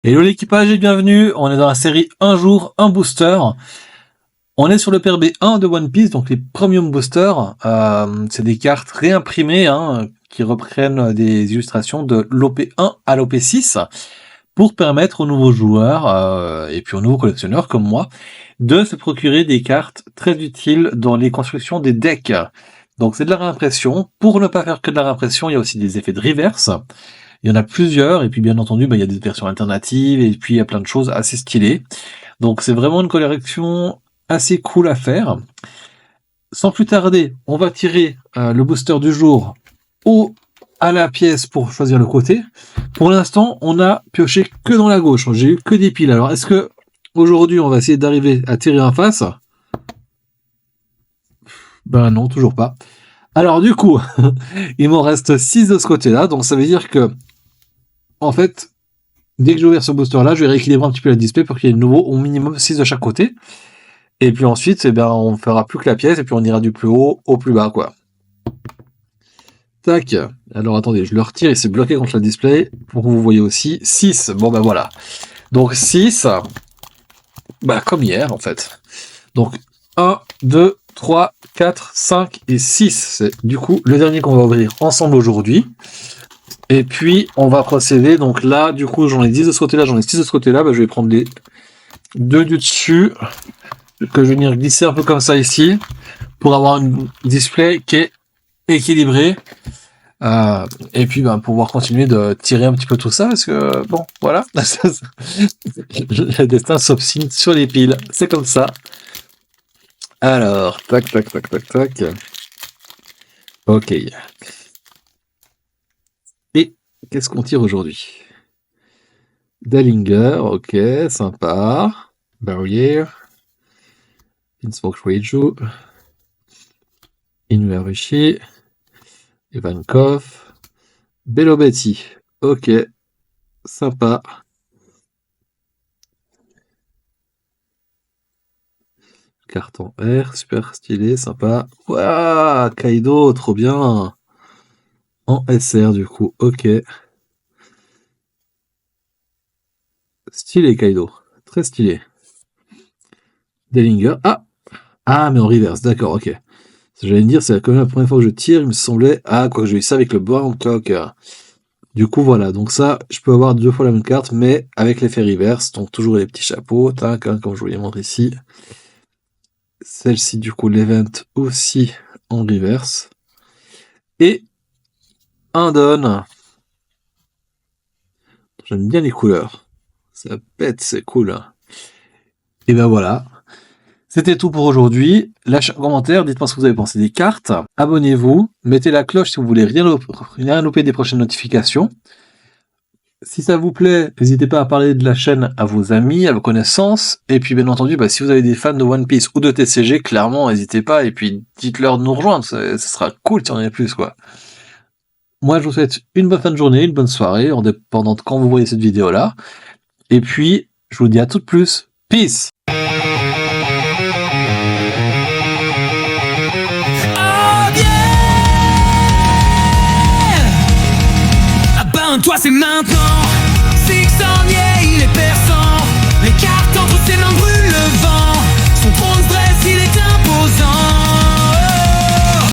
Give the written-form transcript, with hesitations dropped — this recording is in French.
Hello l'équipage et bienvenue, on est dans la série Un jour, un booster. On est sur le PRB1 de One Piece, donc les Premium Boosters. C'est des cartes réimprimées qui reprennent des illustrations de l'OP1 à l'OP6 pour permettre aux nouveaux joueurs et puis aux nouveaux collectionneurs comme moi de se procurer des cartes très utiles dans les constructions des decks. Donc c'est de la réimpression. Pour ne pas faire que de la réimpression, il y a aussi des effets de reverse. Il y en a plusieurs, et puis bien entendu, il y a des versions alternatives, et puis il y a plein de choses assez stylées. Donc c'est vraiment une collection assez cool à faire. Sans plus tarder, on va tirer le booster du jour à la pièce pour choisir le côté. Pour l'instant, on a pioché que dans la gauche. J'ai eu que des piles. Alors est-ce que aujourd'hui on va essayer d'arriver à tirer en face? Ben non, toujours pas. Alors du coup, il m'en reste 6 de ce côté-là, donc ça veut dire que en fait, dès que j'ai ouvert ce booster-là, je vais rééquilibrer un petit peu la display pour qu'il y ait de nouveau au minimum 6 de chaque côté. Et puis ensuite, on ne fera plus que la pièce et puis on ira du plus haut au plus bas, quoi. Tac. Alors attendez, je le retire, il s'est bloqué contre la display pour que vous voyez aussi. 6. Bon ben voilà. Donc 6. Comme hier en fait. Donc 1, 2, 3, 4, 5 et 6. C'est du coup le dernier qu'on va ouvrir ensemble aujourd'hui. Et puis, on va procéder. Donc là, du coup, j'en ai 10 de ce côté-là, j'en ai 6 de ce côté-là. Je vais prendre les deux du dessus, que je vais venir glisser un peu comme ça ici, pour avoir un display qui est équilibré. Et puis, pouvoir continuer de tirer un petit peu tout ça, parce que, bon, voilà. Le destin s'obstine sur les piles. C'est comme ça. Alors, tac. Ok. Qu'est-ce qu'on tire aujourd'hui? Dallinger, ok, sympa. Barrier. Innsmouke Reiju. Inuarashi. Ivankov. Belobeti. Ok, sympa. Carton R, super stylé, sympa. Waouh, Kaido, trop bien. En SR du coup, ok. Stylé Kaido, très stylé. Dallinger, mais en reverse, d'accord, ok. J'allais me dire, c'est quand même la première fois que je tire, il me semblait, quoique j'ai eu ça avec le Bangkok. Du coup, voilà, donc ça, je peux avoir 2 fois la même carte, mais avec l'effet reverse, donc toujours les petits chapeaux, comme je vous les montre ici. Celle-ci, du coup, l'event aussi en reverse. Et un don. J'aime bien les couleurs. Ça pète, c'est cool. Et ben voilà. C'était tout pour aujourd'hui. Lâchez un commentaire, dites-moi ce que vous avez pensé des cartes. Abonnez-vous, mettez la cloche si vous voulez rien louper des prochaines notifications. Si ça vous plaît, n'hésitez pas à parler de la chaîne à vos amis, à vos connaissances. Et puis bien entendu, si vous avez des fans de One Piece ou de TCG, clairement, n'hésitez pas. Et puis dites-leur de nous rejoindre, ce sera cool si on en a plus, quoi. Moi, je vous souhaite une bonne fin de journée, une bonne soirée, en dépendant de quand vous voyez cette vidéo-là. Et puis, je vous dis à tout de plus. Peace! Toi c'est maintenant.